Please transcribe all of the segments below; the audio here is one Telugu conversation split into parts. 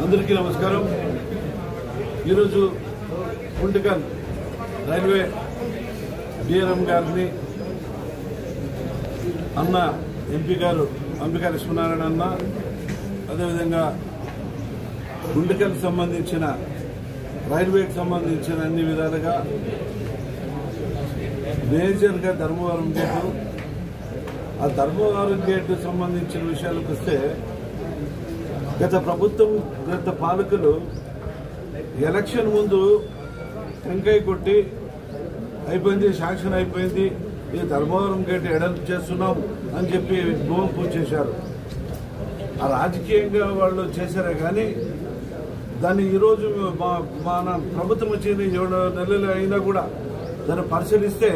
అందరికీ నమస్కారం। ఈరోజు గుంటకల్ రైల్వే డిఆర్ఎం గారిని అన్న ఎంపీ గారు అంబికా లక్ష్మీనారాయణ అన్న అదేవిధంగా గుంటకల్ సంబంధించిన రైల్వేకి సంబంధించిన అన్ని విధాలుగా మేజర్గా ధర్మవరం గేటు ఆ ధర్మవరం గేటు సంబంధించిన విషయాలకు వస్తే గత ప్రభుత్వం గత పాలకులు ఎలక్షన్ ముందు టెంకాయ కొట్టి అయిపోయింది, శాంక్షన్ అయిపోయింది, ఈ ధర్మవరం గేట్ ఎడల్పు చేస్తున్నాం అని చెప్పి భూమి పూజ చేశారు। ఆ రాజకీయంగా వాళ్ళు చేశారే కానీ దాన్ని ఈరోజు మన ప్రభుత్వం వచ్చి 7 నెలలు అయినా కూడా దాన్ని పరిశీలిస్తే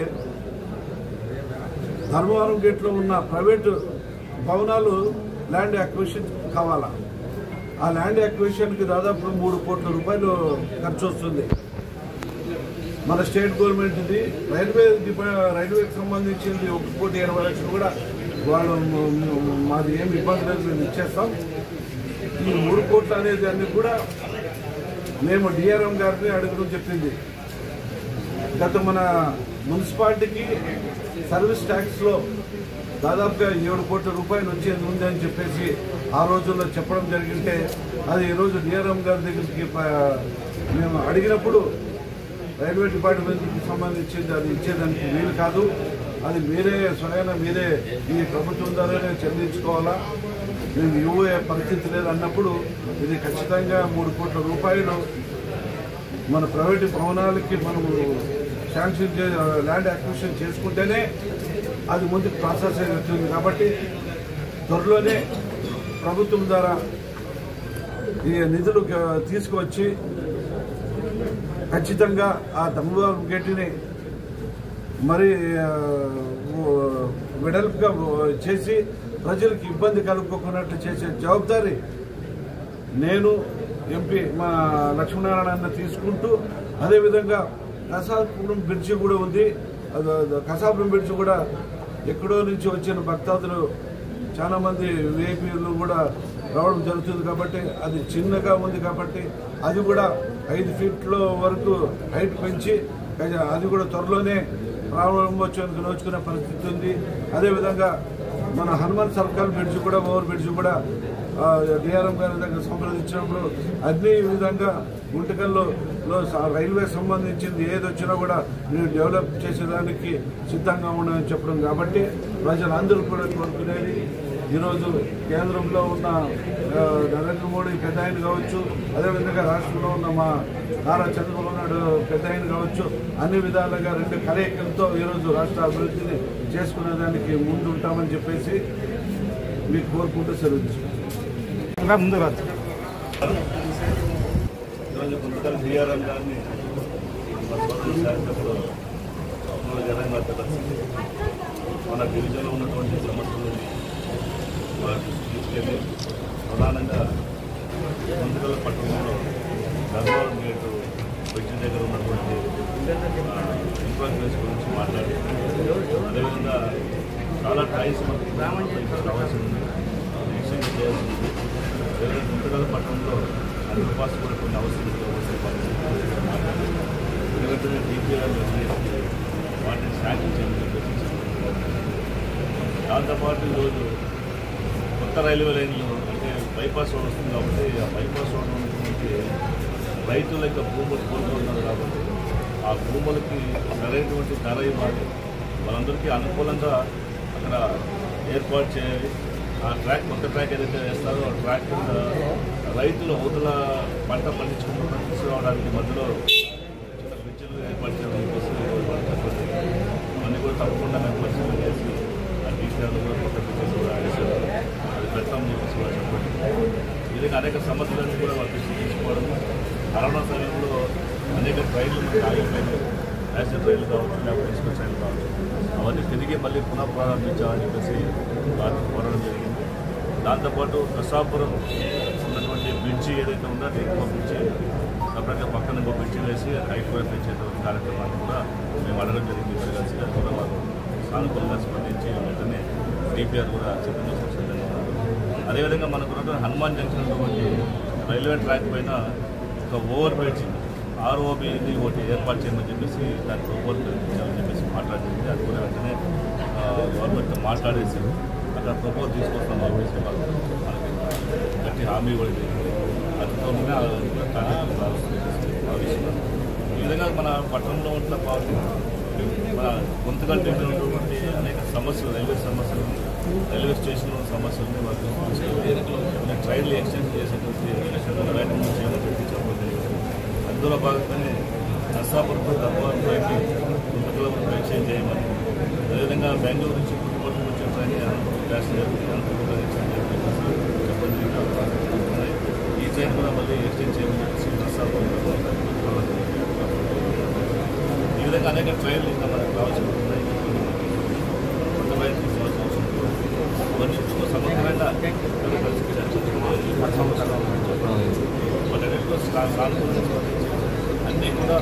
ధర్మవరం గేట్లో ఉన్న ప్రైవేటు భవనాలు ల్యాండ్ అక్విజిషన్ కావాలా। ఆ ల్యాండ్ అక్విజిషన్కి దాదాపు 3 కోట్ల రూపాయలు ఖర్చు వస్తుంది। మన స్టేట్ గవర్నమెంట్ది రైల్వేకి సంబంధించింది 1,20,00,000 కూడా వాళ్ళు మాది ఏమి ఇబ్బంది లేదు, మేము ఇచ్చేస్తాం। ఈ 3 కోట్లు అనేది అన్ని కూడా మేము డిఆర్ఎం గారిని అడగడం చెప్పింది। గత మన మున్సిపాలిటీకి సర్వీస్ ట్యాక్స్లో దాదాపుగా 7 కోట్ల రూపాయలు వచ్చేది ఉంది అని చెప్పేసి ఆ రోజుల్లో చెప్పడం జరిగింటే అది ఈరోజు డిఆర్ఎం గారి దగ్గరికి మేము అడిగినప్పుడు రైల్వే డిపార్ట్మెంట్కి సంబంధించింది అది ఇచ్చేదానికి వీలు కాదు, అది మీరే స్వయంగా మీరే ఈ ప్రభుత్వం ద్వారానే చెల్లించుకోవాలా, మేము ఇవ్వే పరిస్థితి లేదు అన్నప్పుడు ఇది ఖచ్చితంగా 3 కోట్ల రూపాయలు మన ప్రైవేటు భవనాలకి మనము శాంక్షన్ ల్యాండ్ అక్విజిషన్ చేసుకుంటేనే అది ముందుకు ప్రాసెస్ అవుతుంది। కాబట్టి త్వరలోనే ప్రభుత్వం ద్వారా ఈ నిధులు తీసుకువచ్చి ఖచ్చితంగా ఆ ధర్మవరం గేటుని మరి వెడల్పుగా చేసి ప్రజలకు ఇబ్బంది కలుపుకోకున్నట్లు చేసే జవాబాదారి నేను ఎంపీ మా లక్ష్మీనారాయణ తీసుకుంటూ, అదేవిధంగా కసాపురం బ్రిడ్జి కూడా ఉంది, కసాపురం బ్రిడ్జి కూడా ఎక్కడో నుంచి వచ్చిన భక్తాదులు చాలా మంది విఐపీలు కూడా రావడం జరుగుతుంది కాబట్టి అది చిన్నగా ఉంది కాబట్టి అది కూడా 5 ఫీట్ల వరకు హైట్ పెంచి అది కూడా త్వరలోనే ప్రారంభోత్సవానికి నోచుకునే పరిస్థితి ఉంది। అదేవిధంగా మన హనుమాన్ సర్కల్ బ్రిడ్జ్ కూడా ఓవర్ బ్రిడ్జ్ కూడా డిఆర్ఎం గారి దగ్గర సంప్రదించినప్పుడు అన్ని విధంగా గుంటకల్లో రైల్వే సంబంధించింది ఏది వచ్చినా కూడా మీరు డెవలప్ చేసేదానికి సిద్ధంగా ఉన్నామని చెప్పడం కాబట్టి ప్రజలందరూ కూడా కోరుకునేది ఈరోజు కేంద్రంలో ఉన్న నరేంద్ర మోడీ పెద్ద ఆయన కావచ్చు, అదేవిధంగా రాష్ట్రంలో ఉన్న మా నారా చంద్రబాబు నాయుడు పెద్ద ఆయన కావచ్చు, అన్ని విధాలుగా 2 కలయికలతో ఈరోజు రాష్ట్ర అభివృద్ధిని చేసుకునేదానికి ముందు ఉంటామని చెప్పేసి మీకు కోరుకుంటూ సెలవు తీసుకుంటాం। ముందు రాదు ఈరోజు గుంటకల్ డిఆర్ఎం గారిని మన డివిజన్లో ఉన్నటువంటి సమస్యలు తీసుకెళ్ళి ప్రధానంగా గుంటకల్ పట్టణంలో ధర్మవరం గేటు బ్రిడ్జి దగ్గర ఉన్నటువంటి ఇన్ఫ్రాస్ట్రక్చర్ గురించి మాట్లాడి, అదేవిధంగా చాలా టైమ్స్ మనకి రావాల్సి ఉంది, ఎక్స్టెండ్ చేయాల్సి ఉంది। అదేవిధంగా గుంటకల్ పట్టణంలో అండర్ పాస్ కూడా కొన్ని అవసరం మాట్లాడి ఎందుకంటే డిపిఆర్ వాటిని శాంక్షన్ చేయడం చెప్పేసి దాంతోపాటు ఈరోజు కొత్త రైల్వే లైన్లు అంటే బైపాస్ రోడ్ వస్తుంది కాబట్టి ఆ బైపాస్ రోడ్ ఉన్నటువంటి రైతుల యొక్క భూములు కోల్పోతున్నారు కాబట్టి ఆ భూములకి సరైనటువంటి ధర ఇవ్వాలి, వాళ్ళందరికీ అనుకూలంగా అక్కడ ఏర్పాటు చేయాలి। ఆ ట్రాక్ కొత్త ట్రాక్ ఏదైతే వేస్తారో ఆ ట్రాక్ కింద రైతులు అవతల పంట పండించుకుంటున్న తీసుకురావడానికి మధ్యలో చిన్న బ్రిడ్జిలు ఏర్పాటు చేయడం అవన్నీ కూడా తప్పకుండా మేము పరిశీలన చేసి ఆ డీసీఆర్లు కూడా కొత్త బ్రిడ్జెస్ కూడా వేసారు, అది పెడతాం చెప్పేసి కూడా చెప్పండి। ఇది అనేక సమస్యలన్నీ కూడా వాళ్ళు తీసుకోవడం, కరోనా సమయంలో అనేక ట్రైన్లు మనకి ఆగిపోయినాయి, ప్యాసింజర్ రైలు కావచ్చు లేకపోతే ఎక్స్ప్రెస్ రైలు కావచ్చు, అవన్నీ తిరిగి మళ్ళీ పునః ప్రారంభించాలని చెప్పేసి వాటిని కోరడం జరిగింది। దాంతోపాటు కసాపురం ఉన్నటువంటి బ్రిడ్జి ఏదైతే ఉందో ఎక్కువ బ్రిడ్జి సపరేట్గా పక్కన ఇంకో బ్రిడ్జి వేసి హైట్ వైపు ఇచ్చేటువంటి కార్యక్రమాన్ని కూడా మేము అడగడం జరిగింది కలిసి, అది కూడా వాళ్ళు సానుకూలంగా స్పందించి వెంటనే డిపిఆర్ కూడా సిద్ధం చేసిన సిద్ధంగా ఉన్నారు। అదేవిధంగా మనకున్నటువంటి హనుమాన్ జంక్షన్ ఉన్నటువంటి రైల్వే ట్రాక్ పైన ఒక ఓవర్ బ్రిడ్జ్ ROBని ఒకటి ఏర్పాటు చేయమని చెప్పేసి దాని ప్రపోజల్ ఇచ్చామని చెప్పేసి మాట్లాడింది. అది కూడా వెంటనే గవర్నమెంట్తో మాట్లాడేసి అక్కడ ప్రపోజల్ తీసుకొస్తాం చెప్పేసి మనకి గట్టి హామీ కూడా జరిగింది. అది తోనే భావిస్తున్నాం. ఈ విధంగా మన పట్టణంలో ఉన్న మన గొంతుగట్టు ఉన్నటువంటి అనేక సమస్యలు, రైల్వే స్టేషన్లో సమస్యలని వాళ్ళు ట్రైన్లు ఎక్స్టెండ్ చేసేటువంటి ప్రయత్నం చేయమని చెప్పడం. అందులో భాగంగానే నర్సాపురంలో దర్బార్కి 100 కిలోమీటర్లు ఎక్స్టెండ్ చేయమని, అదేవిధంగా బెంగళూరు నుంచి పుట్టుపట్టుకు వచ్చే ట్రైన్ ప్యాసింజర్ చెప్పండి. ఈ ట్రైన్ కూడా మళ్ళీ ఎక్స్టెండ్ చేయమని చెప్పేసి నర్సాపురంలో ఈ విధంగా అనేక ట్రైన్లు ఇంకా మనకు కావాల్సి ఉన్నాయి. కొత్త ట్రైన్ తీసుకోవాల్సిన అవసరం అవన్నీ సమగ్రంగా కలిసి చర్చించుకునే వాటన్నిటిలో సానుకూలంగా అన్నీ కూడా